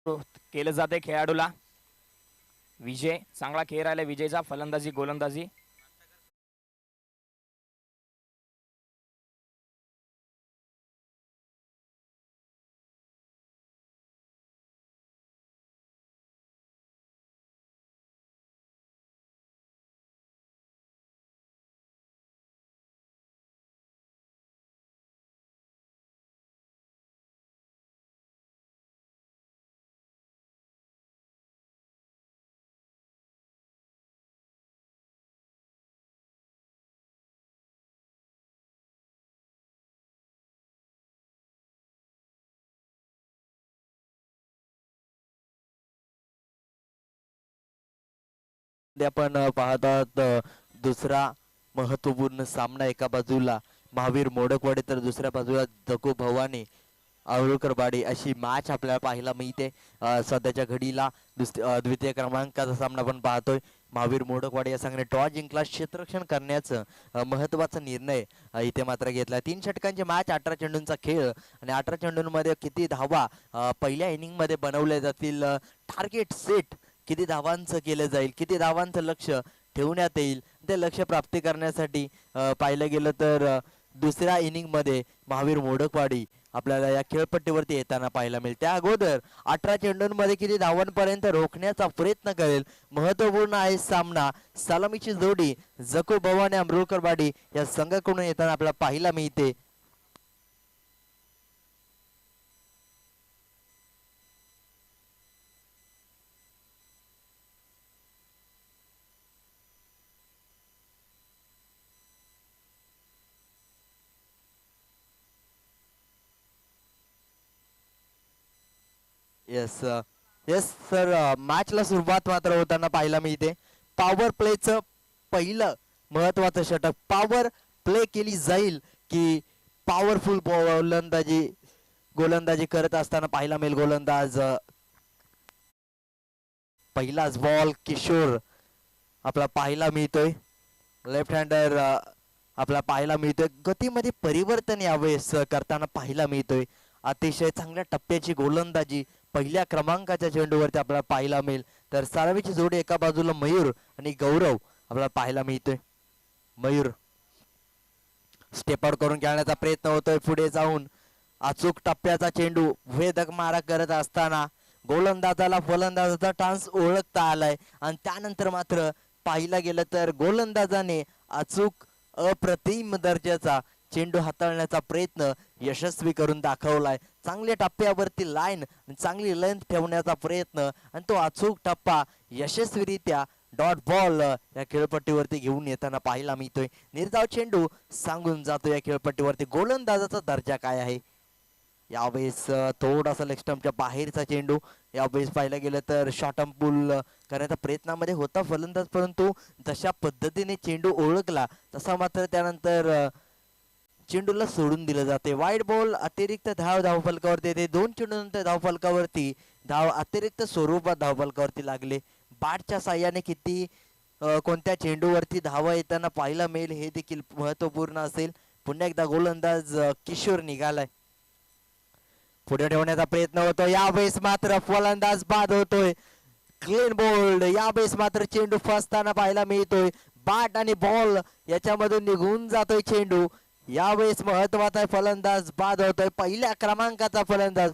केलं जाते खेळाडूला. विजय चांगला खेळ राहिला विजयचा. फलंदाजी गोलंदाजी आपण पाहत आहोत दुसरा महत्वपूर्ण सामना. एका बाजूला महावीर मोडकवाडी तर दुसऱ्या बाजूला जगू भवानी आवळकरवाडी अशी मॅच आपल्याला पाहायला मिळते. सध्याच्या घडीला द्वितीय क्रमांकाचा सामना आपण पाहतोय. महावीर मोडकवाडी या संघाने टॉस जिंकला. क्षेत्ररक्षण करण्याचं महत्वाचा निर्णय इथे मात्र घेतला. 3 षटकांची मॅच, 18 चेंडूंचा खेळ आणि 18 चेंडूंमध्ये किती धावा पहिल्या इनिंग मध्ये बनवल्या जातील, टार्गेट सेट किती धावांचं केलं जाईल, किती धावांचं लक्ष ठेवण्यात येईल, ते लक्ष प्राप्ती करण्यासाठी पाहिलं गेलं तर दुसऱ्या इनिंग मध्ये महावीर मोडकवाडी आपल्याला या खेळपट्टीवरती येताना पाहायला मिळेल. त्या अगोदर 18 चेंडूंमध्ये किती धावांपर्यंत रोखण्याचा प्रयत्न करेल. महत्वपूर्ण आहे सामना. सलामीची जोडी जकू भवानी अमरुकरवाडी या संघाकडून येताना आपल्याला पाहायला मिळते. येस येस सर, मॅचला सुरुवात मात्र होताना पाहायला मिळते. पॉवर प्लेचं पहिलं महत्वाचं षटक पॉवर प्ले केली जाईल की पॉवरफुल गोलंदाजी करत असताना पाहायला मिळेल. गोलंदाज पहिलाच बॉल किशोर आपला पाहायला मिळतोय. लेफ्ट हँडर आपला पाहायला मिळतोय. गतीमध्ये परिवर्तन यावेळेस करताना पाहायला मिळतोय. अतिशय चांगल्या टप्प्याची गोलंदाजी पहिल्या क्रमांकाच्या चेंडूवरती आपल्याला पाहायला मिळेल. तर सारवीची जोडी एका बाजूला मयूर आणि गौरव आपल्याला पाहायला मिळतोय. मयूर स्टेप आउट करून खेळण्याचा प्रयत्न होतोय. पुढे जाऊन अचूक टप्प्याचा चेंडू वेधक मारा करत असताना गोलंदाजाला फलंदाजाचा टान्स ओळखता आलाय आणि त्यानंतर मात्र पाहिला गेलं तर गोलंदाजाने अचूक अप्रतिम दर्जाचा चेंडू हाताळण्याचा प्रयत्न यशस्वी करून दाखवलाय. चांगल्या टप्प्यावरती लाईन चांगली लेंथ ठेवण्याचा प्रयत्न आणि तो अचूक टप्पा यशस्वीरित्या डॉट बॉल या खेळपट्टीवरती घेऊन येताना पाहायला मिळतोय. निर्धाव चेंडू सांगून जातो या खेळपट्टीवरती गोलंदाजाचा दर्जा काय आहे. यावेळेस थोडासा लेग स्टंपच्या बाहेरचा चेंडू यावेळेस पाहायला गेलं तर शॉर्ट पुल करण्याच्या प्रयत्नामध्ये होता फलंदाज, परंतु जशा पद्धतीने चेंडू ओळखला तसा मात्र त्यानंतर चेंडूला सोडून दिलं जाते. वाईड बॉल अतिरिक्त धावफलकावरती येते. 2 चेंडूनंतर धावफलकावरती धाव अतिरिक्त स्वरूपात धावफलकावरती लागले. बॅटच्या साह्याने किती कोणत्या चेंडूवरती धावा येताना पाहायला मिळेल हे देखील महत्वपूर्ण असेल. पुन्हा एकदा गोलंदाज किशोर निघालाय. पुढे ठेवण्याचा प्रयत्न होतो. यावेळेस मात्र फलंदाज बाद होतोय. Clean bowled. यावेळेस मात्र चेंडू फसताना पाहायला मिळतोय. बॅट आणि बॉल याच्यामधून निघून जातोय चेंडू. यावेळेस महत्वाचा फलंदाज बाद होतोय. पहिल्या क्रमांकाचा फलंदाज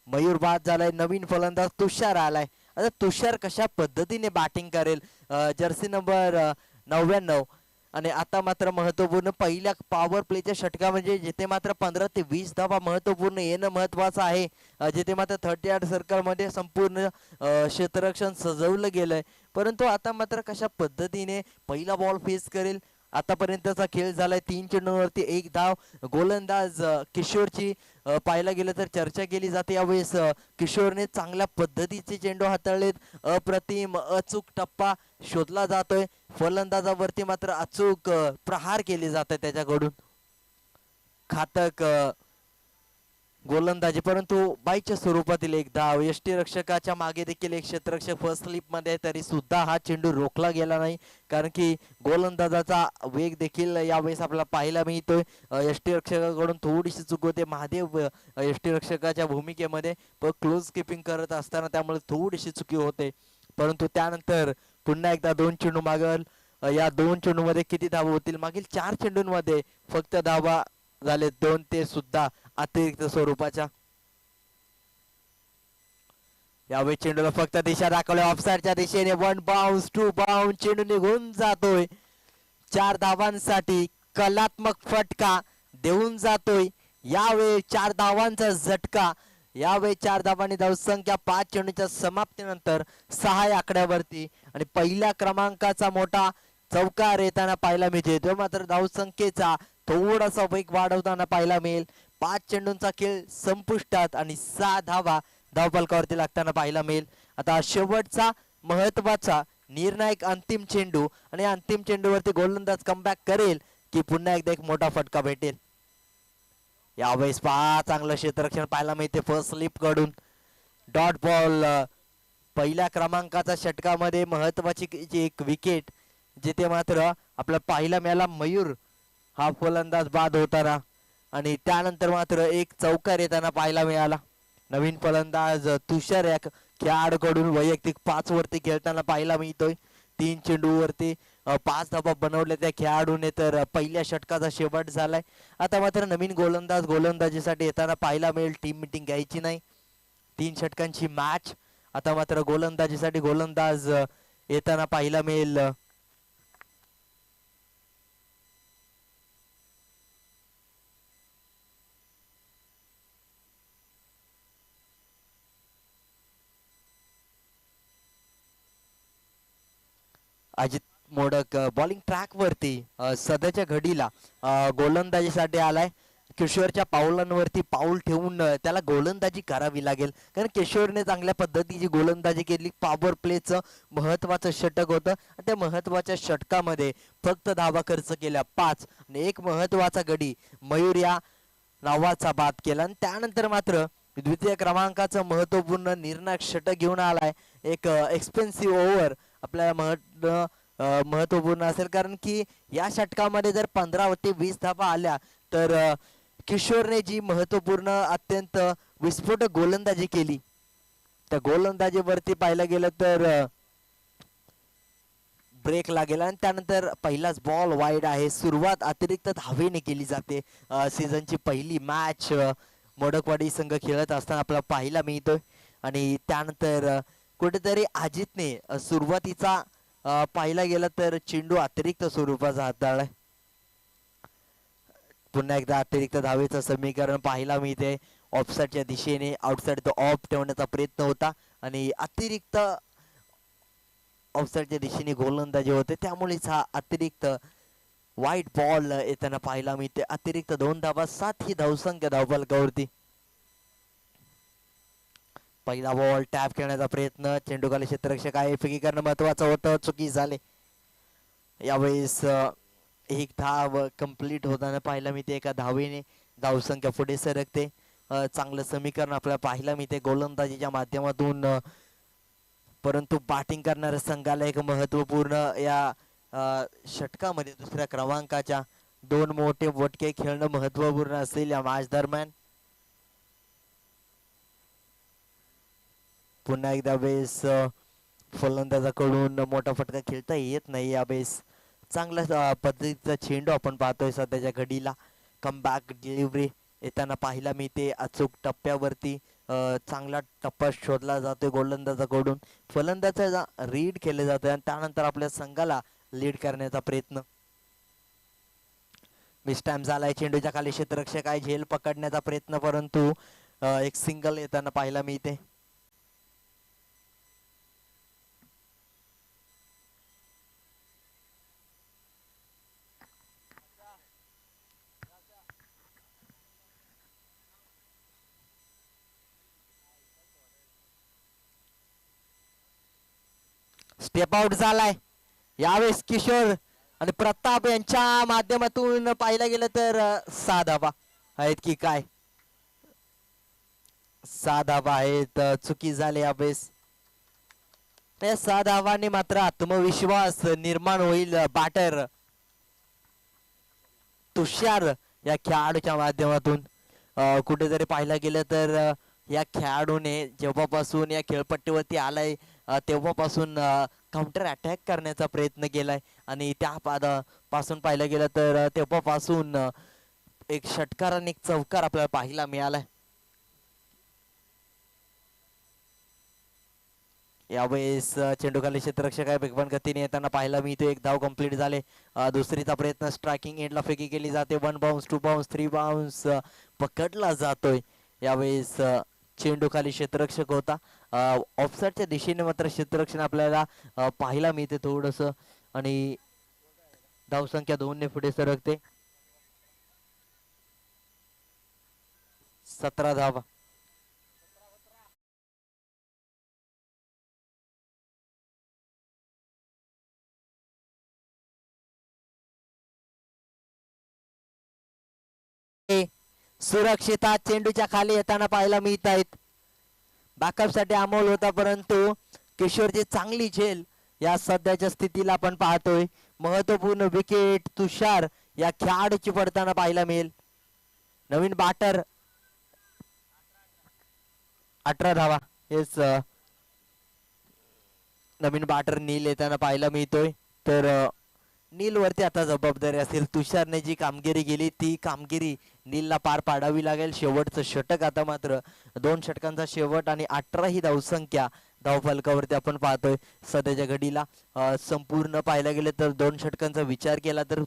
मयूर बाद झालाय. नवीन फलंदाज तुषार आलाय. आता तुषार कशा पद्धतीने बॅटिंग करेल, जर्सी नंबर 99. आणि आता मात्र महत्वपूर्ण पहिल्या पॉवर प्लेच्या षटका म्हणजे जिथे मात्र 15 ते 20 धावा महत्वपूर्ण येणं महत्वाचं आहे. जिथे मात्र 38 सर्कल मध्ये संपूर्ण क्षेत्ररक्षण सजवलं गेलंय, परंतु आता मात्र कशा पद्धतीने पहिला बॉल फेस करेल. आतापर्यंतचा खेळ झालाय. 3 चेंडूंवरती 1 धाव. गोलंदाज किशोरची पाहायला गेलं तर चर्चा केली जाते. यावेळेस किशोरने चांगल्या पद्धतीचे चेंडू हाताळलेत. अप्रतिम अचूक टप्पा शोधला जातोय. फलंदाजावरती मात्र अचूक प्रहार केले जात त्याच्याकडून. घातक गोलंदाजी, परंतु बाईच्या स्वरूपातील एक धाव. यष्टीरक्षकाच्या मागे देखील एक क्षेत्ररक्षक फर्स्ट स्लिप मध्ये, तरी सुद्धा हा चेंडू रोखला गेला नाही, कारण की गोलंदाजाचा वेग देखील यावेळेस आपल्याला पाहायला मिळतोय. यष्टीरक्षकाकडून थोडीशी चूक होते. महादेव यष्टीरक्षकाच्या भूमिकेमध्ये क्लोज किपिंग करत असताना त्यामुळे थोडीशी चुकी होते, परंतु त्यानंतर पुन्हा एकदा 2 चेंडू मागल. या 2 चेंडू मध्ये किती धावा होतील? मागील 4 चेंडूंमध्ये फक्त धावा झाले 2, ते सुद्धा अतिरिक्त स्वरूपाच्या. यावेळी चेंडूला फक्त दिशा दाखवली ऑफसाईडच्या दिशेने. 1 बाउन्स 2 बाउन्स, चेंडू निघून जातोय. 4 धावांसाठी कलात्मक फटका देऊन जातोय. यावेळी 4 धावांचा झटका. यावेळी 4 धावांनी धावसंख्या 5 चेंडूच्या समाप्तीनंतर 6 या आकड्यावरती, आणि पहिल्या क्रमांकाचा मोठा चौकार येताना पाहायला मिळते. तो मात्र धावसंख्येचा थोडासा वेग वाढवताना पाहायला मिळेल. 5 चेंडूंचा खेळ संपुष्टात आणि 6 धावा धावफलकावरती लागताना पाहायला मिळेल. आता शेवटचा महत्वाचा निर्णायक अंतिम चेंडू, आणि अंतिम चेंडूवरती गोलंदाज कमबॅक करेल की पुन्हा एकदा एक मोठा फटका भेटेल. यावेळेस चांगलं क्षेत्ररक्षण पाहायला मिळते फर्स्ट स्लिप कडून. Dot ball. पहिल्या क्रमांकाचा षटकामध्ये महत्वाची एक विकेट, जिथे मात्र आपल्याला पाहायला मिळाला मयूर हा फलंदाज बाद होताना, आणि त्यानंतर मात्र एक चौकार येताना पाहायला मिळाला. नवीन फलंदाज तुषार या खेळाडूकडून वैयक्तिक 5 वरती खेळताना पाहायला मिळतोय. 3 चेंडूवरती 5 धावा बनवल्या त्या खेळाडूने, तर पहिल्या षटकाचा शेवट झालाय. आता मात्र नवीन गोलंदाज गोलंदाजीसाठी येताना पाहायला मिळेल. टीम मिटिंग घ्यायची नाही, 3 षटकांची मॅच. आता मात्र गोलंदाजीसाठी गोलंदाज येताना पाहायला मिळेल. अजित मोडक बॉलिंग ट्रॅक वरती सध्याच्या घडीला गोलंदाजीसाठी आलाय. किशोरच्या पाऊलांवरती पाऊल ठेवून त्याला गोलंदाजी करावी लागेल, कारण किशोरने चांगल्या पद्धतीची गोलंदाजी केली. पॉवर प्लेचं महत्वाचं षटक होतं, त्या महत्वाच्या षटकामध्ये फक्त धावा खर्च केल्या 5, आणि एक महत्वाचा गडी मयूर या नावाचा बाद केला. आणि त्यानंतर मात्र द्वितीय क्रमांकाचं महत्वपूर्ण निर्णायक षटक घेऊन आलाय. एक एक्सपेन्सिव्ह ओव्हर आपल्याला महत्वपूर्ण असेल, कारण की या षटकामध्ये जर 15 ते 20 धावा आल्या तर किशोरने जी महत्वपूर्ण अत्यंत विस्फोटक गोलंदाजी केली, त्या गोलंदाजीवरती पाहायला गेलं तर ब्रेक लागेल, आणि त्यानंतर पहिलाच बॉल वाईड आहे. सुरुवात अतिरिक्त धावेने केली जाते. सीझनची पहिली मॅच मोडकवाडी संघ खेळत असताना आपल्याला पाहायला मिळतोय, आणि त्यानंतर कुठेतरी अजितने सुरुवातीचा पाहायला गेलं तर चेंडू अतिरिक्त स्वरूपाचा हाताळलाय. पुन्हा एकदा अतिरिक्त धावेचं समीकरण पाहायला मिळते. ऑफसाईडच्या दिशेने आउटसाइड तो ऑफ ठेवण्याचा प्रयत्न होता, आणि अतिरिक्त ऑफसाईडच्या दिशेने गोलंदाजी होते, त्यामुळेच हा अतिरिक्त वाईट बॉल येताना पाहायला मिळते. अतिरिक्त 2 धावा, 7 ही धावसंख्या धावफलकावरती. पहिला बॉल टॅप खेळण्याचा प्रयत्न, चेंडू खाली क्षेत्ररक्षक आहे, फेकी करणं महत्वाचं होतं, चुकी झाले. यावेळेस एक धाव कंप्लीट होताना पाहायला मिळते. एका धावेने धावसंख्या पुढे सरकते. चांगलं समीकरण आपल्याला पाहायला मिळते गोलंदाजीच्या माध्यमातून, परंतु बॅटिंग करणाऱ्या संघाला एक महत्वपूर्ण या षटकामध्ये दुसऱ्या क्रमांकाच्या 2 मोठे फटके खेळणं महत्वपूर्ण असेल या मॅच दरम्यान. पुन्हा एकदा वेळेस फलंदाजाकडून मोठा फटका खेळता येत नाही. यावेळेस चांगल्या पद्धतीचा चेंडू आपण पाहतोय सध्याच्या घडीला. कमबॅक डिलिव्हरी येताना पाहायला मिळते. अचूक टप्प्यावरती चांगला टप्पा शोधला जातोय गोलंदाजाकडून. फलंदाजाचा रीड केले जातोय, आणि त्यानंतर आपल्या संघाला लीड करण्याचा प्रयत्न. मिस टाइम झालाय. चेंडूच्या खाली क्षेत्ररक्षक आहे, झेल पकडण्याचा प्रयत्न, परंतु एक सिंगल येताना पाहायला मिळते. स्टेप आउट झालाय. यावेळेस किशोर आणि प्रताप यांच्या माध्यमातून पाहायला गेलं तर 6 धावा आहेत की काय. सहा धावा आहेत. चुकी झाली यावेळेस. या सहा धावांनी मात्र आत्मविश्वास निर्माण होईल बॅटर तुषार या खेळाडूच्या माध्यमातून. कुठेतरी पाहायला गेलं तर या खेळाडूने जेव्हापासून या खेळपट्टीवरती आलाय तेव्हापासून काउंटर अटॅक करण्याचा प्रयत्न केलाय आणि त्या पासून पाहिलं गेलं तर तेव्हापासून एक षटकार आणि एक चौकार आपल्याला पाहायला मिळालाय. यावेळेस चेंडूखाली क्षेत्ररक्षक आहे वेगवान गतीने येताना पाहायला मिळतो. एक धाव कंप्लीट झाले. दुसरीचा प्रयत्न स्ट्रायकिंग एंडला फेकी केली जाते. 1 बाउन्स 2 बाउन्स 3 बाउन्स पकडला जातोय. यावेळेस चेंडूखाली क्षेत्ररक्षक होता. ऑफसाईडच्या दिशेने मात्र क्षेत्ररक्षण आपल्याला पाहायला मिळते थोडस आणि धावसंख्या 2 ने पुढे सरकते. 17 धावा. सुरक्षिता चेंडूच्या खाली येताना पाहायला मिळत आहेत. बॅकअप साठी अमोल होता परंतु किशोरची चांगली झेल या सध्याच्या स्थितीला आपण पाहतोय. महत्वपूर्ण विकेट तुषार या खेळाडूची पडताना पाहायला मिळेल. नवीन बॅटर 18 धावा. हेच नवीन बॅटर नील येताना पाहायला मिळतोय. तर नील वरती आता जबाबदारी असेल. तुषारने जी कामगिरी केली ती कामगिरी नीलला पार पाडावी लागेल. शेवटचं षटक आता मात्र 2 षटकांचा शेवट आणि 18 ही धावसंख्या धावफलकावरती आपण पाहतोय सध्याच्या घडीला. संपूर्ण पाहायला गेले तर 2 षटकांचा विचार केला तर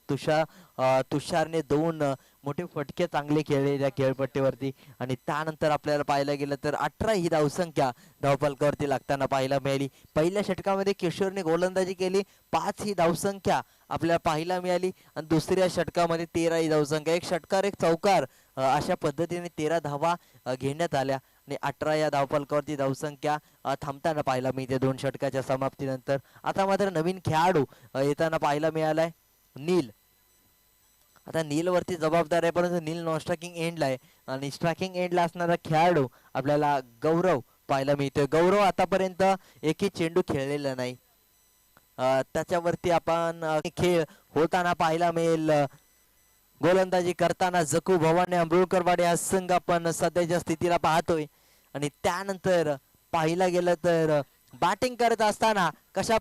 तुषारने 2 मोठे फटके चांगले खेळले त्या खेळपट्टीवरती आणि त्यानंतर आपल्याला पाहायला गेलं तर 18 ही धावसंख्या धावफलकावरती लागताना पाहायला मिळाली. पहिल्या षटकामध्ये किशोरने गोलंदाजी केली. 5 ही धावसंख्या आपल्याला पाहायला मिळाली आणि दुसऱ्या षटकामध्ये 13 ही धावसंख्या. एक षटकार एक चौकार अशा पद्धतीने 13 धावा घेण्यात आल्या आणि 18 या धावफलकावरती धावसंख्या थांबताना पाहायला मिळते 2 षटकाच्या समाप्तीनंतर. आता मात्र नवीन खेळाडू येताना पाहायला मिळालाय नील. आता नील वरती जबाबदार आहे परंतु नील नॉन स्ट्रायकिंग एंडला आहे आणि स्ट्रायकिंग एंडला असणारा खेळाडू आपल्याला गौरव पाहायला मिळतोय. गौरव आतापर्यंत एकही चेंडू खेळलेला नाही. त्याच्यावरती आपण खेळ होताना पाहायला मिळेल. गोलंदाजी करताना जकू भवानी अमृळकरवाडी हा संघ आपण सध्याच्या स्थितीला पाहतोय आणि त्यानंतर पाहिला गेलं तर बॅटिंग करत असताना कशा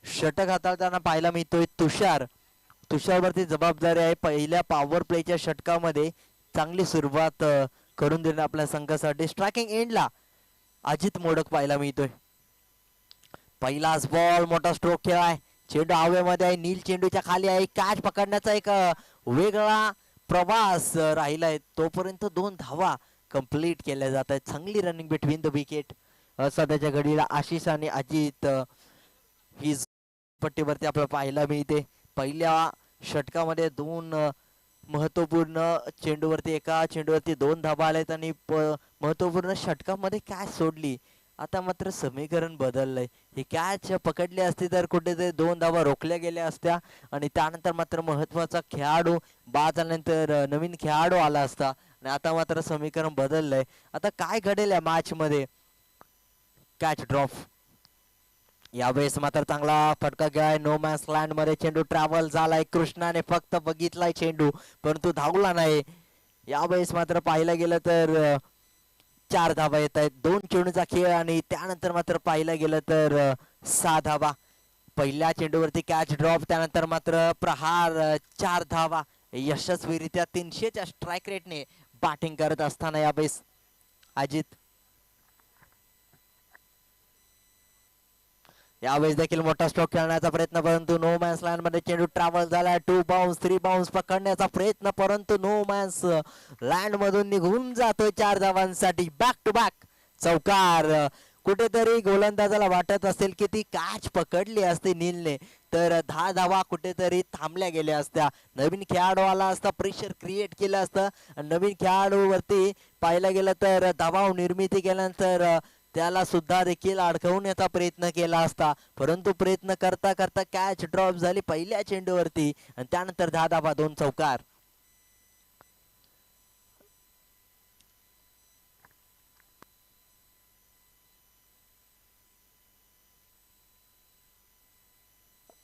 षटक हाताळताना पाहायला मिळतोय तुषार. तुषारवरती जबाबदारी आहे पहिल्या पॉवर प्लेच्या षटकामध्ये चांगली सुरुवात करून देणं आपल्या संघासाठी. स्ट्रायकिंग एंडला अजित मोडक पाहायला मिळतोय. पहिलाच बॉल, मोठा स्ट्रोक खेळाय, चेंडू हवेमध्ये आहे, नील चेंडूच्या खाली आहे, कॅच पकडण्याचा एक वेगळा प्रवास राहिलाय. तोपर्यंत 2 धावा कंप्लीट केल्या जात आहेत. चांगली रनिंग बिटवीन द विकेट सध्याच्या घडीला आशिष आणि अजित ही पट्टीवरती आपल्याला पाहायला मिळते. पहिल्या षटकामध्ये 2 महत्वपूर्ण चेंडूवरती, एका चेंडूवरती 2 धावा आल्यात आणि महत्वपूर्ण षटकामध्ये कॅच सोडली. आता मात्र समीकरण बदललंय. ही कॅच पकडली असती तर कुठेतरी 2 धावा रोखल्या गेल्या असत्या आणि त्यानंतर मात्र महत्वाचा खेळाडू बाद झाल्यानंतर नवीन खेळाडू आला असता. आणि आता मात्र समीकरण बदललंय. आता काय घडेल या मॅच मध्ये? Catch drop. यावेळेस मात्र चांगला फटका गेलाय. नो मॅन्स लँड मध्ये चेंडू ट्रॅव्हल झालाय. कृष्णाने फक्त बघितलाय चेंडू, परंतु धावला नाही. यावेळेस मात्र पाहायला गेलं तर 4 धावा येत आहेत. 2 चेंडूचा खेळ आणि त्यानंतर मात्र पाहायला गेलं तर 6 धावा. पहिल्या चेंडूवरती कॅच ड्रॉप, त्यानंतर मात्र प्रहार, 4 धावा. यशस्वीरित्या 300च्या स्ट्राईक रेटने बॅटिंग करत असताना यावेळेस अजित. यावेळेस देखील मोठा स्ट्रोक खेळण्याचा प्रयत्न, परंतु नो मॅन्स लँड मध्ये चेंडू ट्रॅव्हल झाला. 2 बाउन्स 3 बाउन्स पकडण्याचा प्रयत्न, परंतु नो मॅन्स लँड मधून निघून जातोय 4 धावांसाठी. बॅक टू बॅक चौकार. कुठेतरी गोलंदाजाला वाटत असेल की ती कॅच पकडली असती नीलने तर 10 धावा कुठेतरी थांबल्या गेल्या असत्या. नवीन खेळाडू आला असता, प्रेशर क्रिएट केलं असतं. नवीन खेळाडूवरती पाहायला गेलं तर दबाव निर्मिती केल्यानंतर त्याला सुद्धा देखील अडकवण्याचा प्रयत्न केला असता, परंतु प्रयत्न करता करता कॅच ड्रॉप झाली पहिल्या चेंडूवरती आणि त्यानंतर 10 धावा 2 चौकार.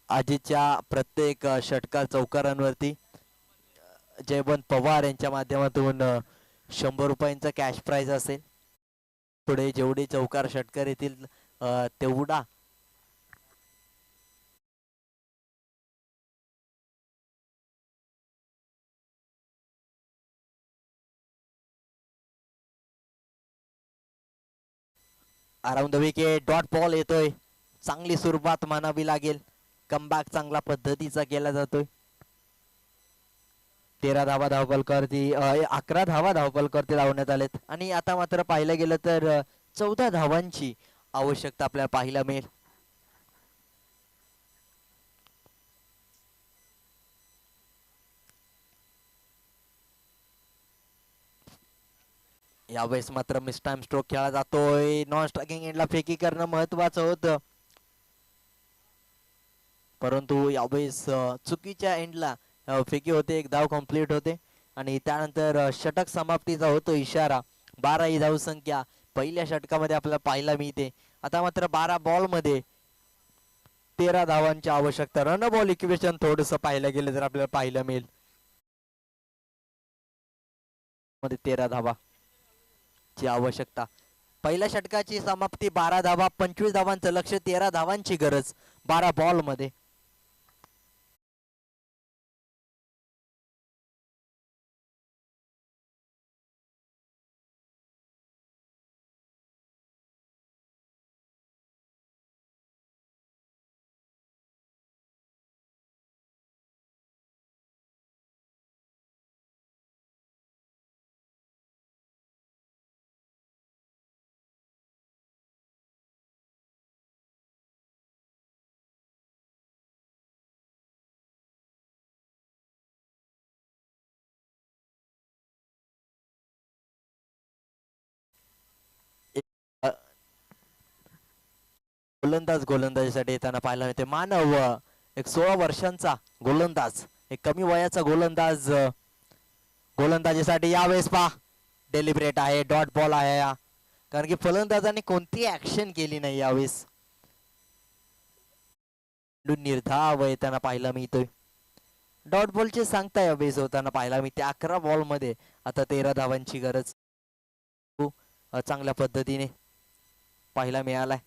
अजितच्या प्रत्येक षटकार चौकारांवरती जयवंत पवार यांच्या माध्यमातून 100 रुपयांचा कॅश प्राइज असेल. पुढे जेवढे चौकार षटकार येतील तेवढा around the wicket. Dot ball येतोय. चांगली सुरुवात मानावी लागेल. कमबॅक चांगला पद्धतीचा केला जातोय. 13 धावा धावपलकरती 11 धावा धावपलकरती लावण्यात आलेत आणि आता मात्र पाहिलं गेलं तर 14 धावांची आवश्यकता आपल्याला पाहायला मिळेल. यावेळेस मात्र मिस टाइम स्ट्रोक खेळला जातोय. नॉन स्ट्रायकिंग एंडला फेकी करणं महत्वाचं होतं, परंतु यावेळेस चुकीच्या एंडला फेकी होते. एक धाव कंप्लीट होते आणि त्यानंतर षटक समाप्तीचा होतो इशारा. 12 ही धावसंख्या पहिल्या षटकामध्ये आपल्याला पाहायला मिळते. आता मात्र 12 बॉल मध्ये 13 धावांची आवश्यकता. रन बॉल इक्वेशन थोडस पाहायला गेलं तर आपल्याला पाहायला मिळेल. मध्ये 13 धावा ची आवश्यकता. पहिल्या षटकाची समाप्ती 12 धावा, 25 धावांचं लक्ष, 13 धावांची गरज 12 बॉल मध्ये. गोलंदाजीसाठी येताना पाहायला मिळते. मानव एक 16 वर्षांचा गोलंदाज, एक कमी वयाचा गोलंदाज गोलंदाजीसाठी यावेळेस पा डेलिब्रेट आहे. डॉट बॉल आहे कारण की फलंदाजाने कोणती ऍक्शन केली नाही यावेळेस. निर्धाव येताना पाहायला मिळतोय. डॉट बॉलचे सांगता यावेळेस होताना पाहायला मिळते. 11 बॉल मध्ये आता 13 धावांची गरज चांगल्या पद्धतीने पाहायला मिळालाय.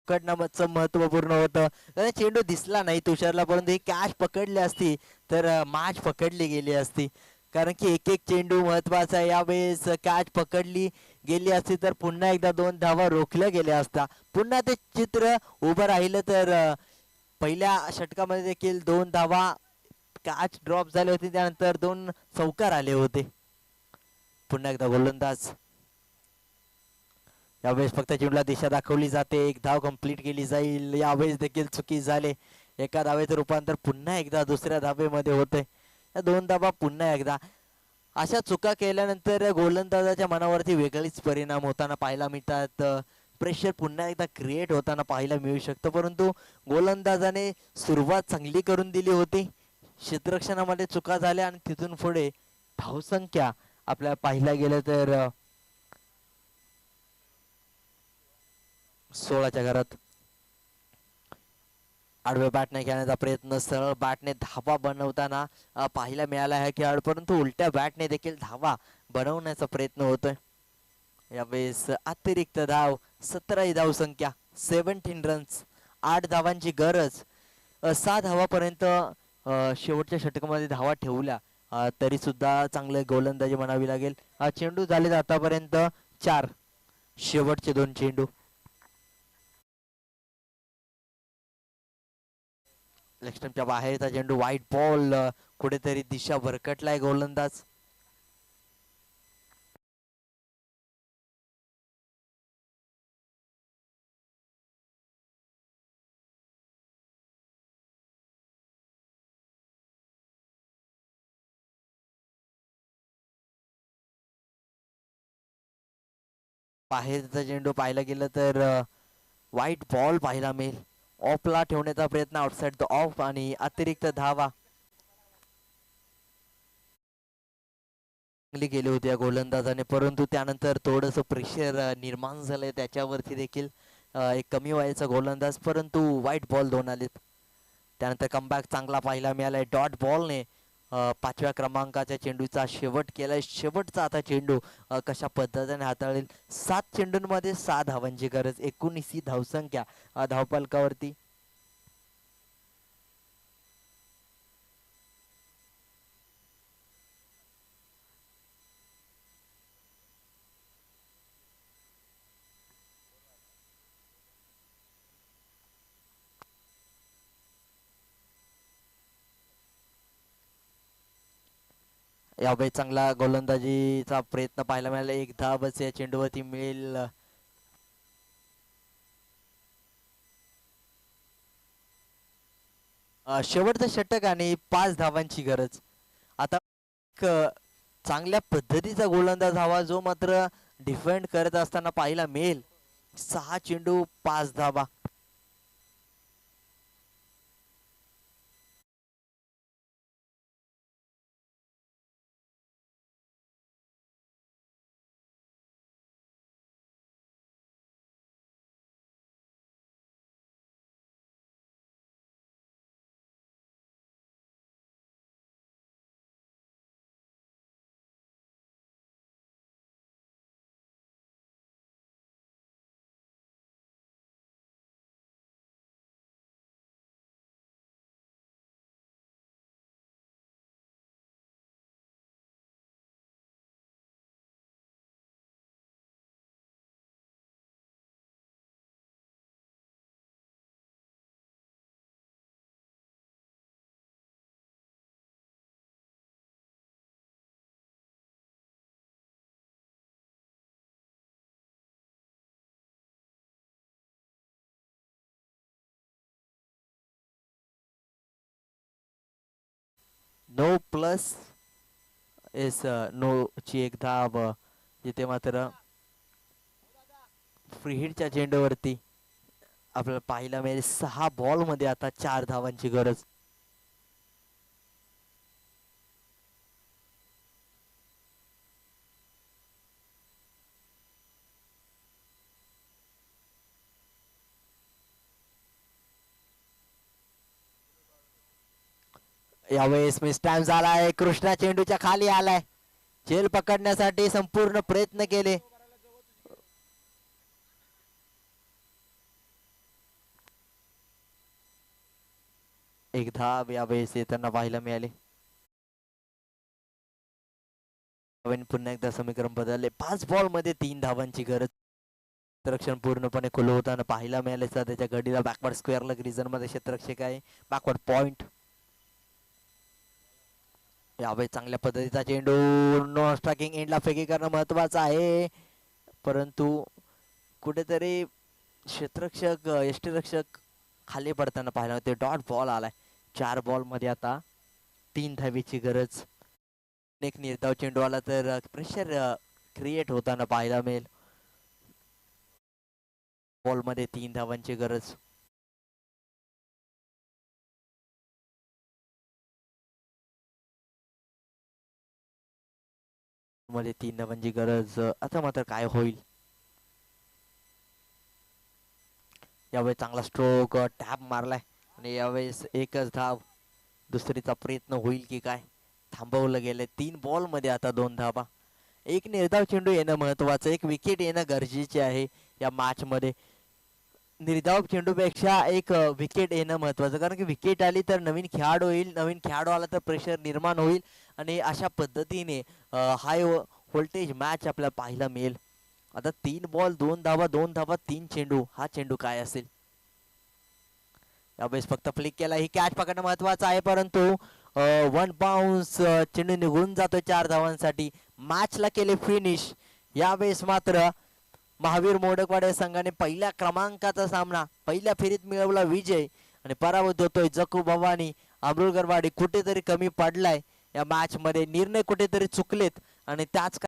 पकडण्याचं महत्वपूर्ण होतं. त्याने चेंडू दिसला नाही तुषारला, परंतु ही कॅच पकडली असती तर मॅच पकडली गेली असती. कारण की एक एक चेंडू महत्वाचा आहे. यावेळेस कॅच पकडली गेली असती तर पुन्हा एकदा 2 धावा रोखल्या गेल्या असता. पुन्हा ते चित्र उभं राहिलं तर पहिल्या षटकामध्ये देखील 2 धावा कॅच ड्रॉप झाले होते, त्यानंतर 2 चौकार आले होते. पुन्हा एकदा गोलंदाज. यावेळेस फक्त चेंडूला दिशा दाखवली जाते, एक धाव कंप्लीट केली जाईल. यावेळेस देखील चुकी झाले. एका धावेचं रूपांतर पुन्हा एकदा दुसऱ्या धावेमध्ये होते. या 2 धावा पुन्हा एकदा. अशा चुका केल्यानंतर गोलंदाजाच्या मनावरती वेगळीच परिणाम होताना पाहायला मिळतात. प्रेशर पुन्हा एकदा क्रिएट होताना पाहायला मिळू शकतं. परंतु गोलंदाजाने सुरुवात चांगली करून दिली होती. क्षेत्ररक्षणामध्ये चुका झाल्या आणि तिथून पुढे धावसंख्या आपल्याला पाहायला गेलं तर 16च्या घरात. आडव्या बॅटने खेळण्याचा प्रयत्न, सरळ बॅटने धावा बनवताना पाहायला मिळाला आहे खेळाडू, परंतु उलट्या बॅटने देखील धावा बनवण्याचा प्रयत्न होतोय. यावेळेस अतिरिक्त धाव, 17 धाव संख्या, 17 रन्स, 8 धावांची गरज. 6 धावापर्यंत शेवटच्या षटकामध्ये धावा ठेवल्या तरी सुद्धा चांगले गोलंदाजी म्हणावी लागेल. चेंडू झाले आतापर्यंत 4, शेवटचे 2 चेंडू. लेग स्टंपच्या बाहेरचा चेंडू, व्हाईट बॉल. कुठेतरी दिशा भरकटलाय गोलंदाज. बाहेरचा चेंडू पाहायला गेलं तर व्हाईट बॉल पाहायला मिळेल. ऑफला ठेवण्याचा प्रयत्न, आउटसाइड द ऑफ आणि अतिरिक्त धावा चांगली गेली होती या गोलंदाजाने, परंतु त्यानंतर थोडस प्रेशर निर्माण झालंय त्याच्यावरती देखील. एक कमी वयाचा गोलंदाज, परंतु व्हाईट बॉल 2 आलेत. त्यानंतर कमबॅक चांगला पाहायला मिळालाय. डॉट बॉलने 5व्या क्रमांकाच्या चेंडूचा शेवट केलाय. शेवटचा आता चेंडू कशा पद्धतीने हाताळेल. 7 चेंडूंमध्ये 6 धावांची गरज, 19 ही धावसंख्या धावफलकावरती. यावेळी चांगला गोलंदाजीचा प्रयत्न पाहायला मिळाला. 1 धावच या चेंडूवरती मिळेल. शेवटचं षटक आणि 5 धावांची गरज. आता चांगल्या पद्धतीचा गोलंदाज हवा जो मात्र डिफेंड करत असताना पाहायला मिळेल. 6 चेंडू 5 धावा. नो प्लस एस नो ची 1 धाव. जिथे मात्र फ्री हिटच्या चेंडूवरती आपल्याला पाहायला मिळेल. 6 बॉल मध्ये आता 4 धावांची गरज. यावेळेस मिस टाइम झालाय. कृष्णा चेंडूच्या खाली आलाय. झेल पकडण्यासाठी संपूर्ण प्रयत्न केले. एक धाव यावेळेस येताना पाहायला मिळाले. पुन्हा एकदा समीकरण बदलले. 5 बॉल मध्ये 3 धावांची गरज. क्षेत्ररक्षण पूर्णपणे खुलं होताना पाहायला मिळाले. सध्याच्या घडीला बॅकवर्ड स्क्वेअर लग रिझन मध्ये क्षेत्ररक्षक आहे. Backward point. यावेळी चांगल्या पद्धतीचा चेंडू. नो स्ट्रायकिंग एंडला फेकी करणं महत्वाचं आहे, परंतु कुठेतरी क्षेत्ररक्षक यष्टीरक्षक खाली पडताना पाहिलं ते डॉट बॉल आलाय. 4 बॉल मध्ये आता 3 धावेची गरज. एक निर्धाव चेंडू आला तर प्रेशर क्रिएट होताना पाहायला मिळेल. बॉल मध्ये 3 धावांची गरज. मध्ये 3 धावांची गरज. आता मात्र काय होईल. यावेळी चांगला स्ट्रोक टॅप मारलाय आणि यावेळेस एकच धाव. दुसरीचा प्रयत्न होईल की काय. थांबवलं गेलंय. 3 बॉल मध्ये आता 2 धावा. एक निर्धाव चेंडू येणं महत्वाचं, एक विकेट येणं गरजेचे आहे या मॅच मध्ये. निर्धाव चेंडूपेक्षा एक विकेट येणं महत्वाचं, कारण की विकेट आली तर नवीन खेळाडू होईल, नवीन खेळाडू आला तर प्रेशर निर्माण होईल आणि अशा पद्धतीने हाय व्होल्टेज मॅच आपल्याला पाहायला मिळेल. आता 3 बॉल 2 धावा, 2 धावा 3 चेंडू. हा चेंडू काय असेल. यावेळेस फक्त फ्लिक केला. ही कॅच पकडणं महत्वाचं आहे, परंतु 1 बाउन्स चेंडू निघून जातोय 4 धावांसाठी. मॅचला केले फिनिश. यावेळेस मात्र महावीर मोडकवाडे संघाने पहिल्या क्रमांकाचा सामना पहिल्या फेरीत मिळवला विजय आणि पराभूत होतोय जकू भवानी. अमरुलगरवाडी कुठेतरी कमी पडलाय या मॅच मध्ये. निर्णय कुठेतरी चुकलेत आणि त्याच